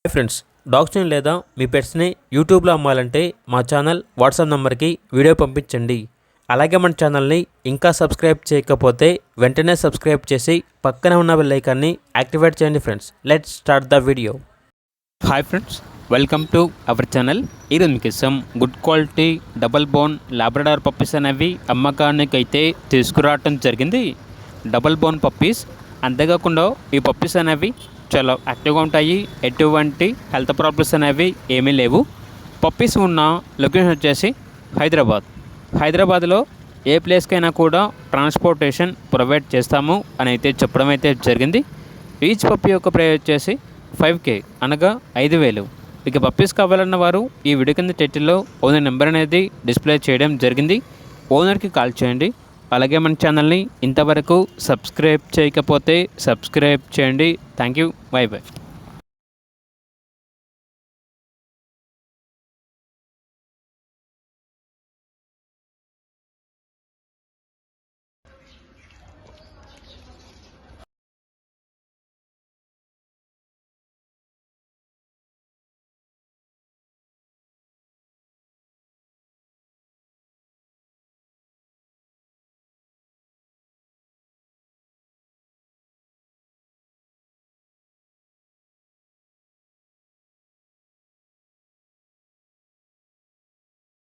Hi friends, డాగ్స్ని లేదా మీ పెట్స్ని యూట్యూబ్లో అమ్మాలంటే మా ఛానల్ వాట్సాప్ నెంబర్కి వీడియో పంపించండి. అలాగే మన ఛానల్ని ఇంకా సబ్స్క్రైబ్ చేయకపోతే వెంటనే సబ్స్క్రైబ్ చేసి పక్కనే ఉన్న బెల్ ఐకాన్ని యాక్టివేట్ చేయండి. Friends, let's start the video. Hi friends, welcome to our channel. ఈరోజు మీకోసం good quality double bone Labrador puppies అనేవి అమ్మకానికి అయితే తీసుకురావటం జరిగింది. డబల్ బోన్ పప్పీస్, అంతేకాకుండా ఈ పప్పీస్ అనేవి చాలా యాక్టివ్గా ఉంటాయి. ఎటువంటి హెల్త్ ప్రాబ్లమ్స్ అనేవి ఏమీ లేవు. పప్పీస్ ఉన్న లొకేషన్ వచ్చేసి హైదరాబాద్లో ఏ ప్లేస్కైనా కూడా ట్రాన్స్పోర్టేషన్ ప్రొవైడ్ చేస్తాము అని అయితే చెప్పడం అయితే జరిగింది. ఈచ్ పప్పీ యొక్క ప్రైస్ వచ్చేసి 5K, అనగా 5,000. ఇక పప్పీస్ కావాలన్న వారు ఈ వీడియో కింద టైటిల్లో ఓనర్ నెంబర్ అనేది డిస్ప్లే చేయడం జరిగింది. ఓనర్కి కాల్ చేయండి. అలాగే మన ఛానల్ని ఇంతవరకు సబ్స్క్రైబ్ చేయకపోతే సబ్స్క్రైబ్ చేయండి. Thank you. By by.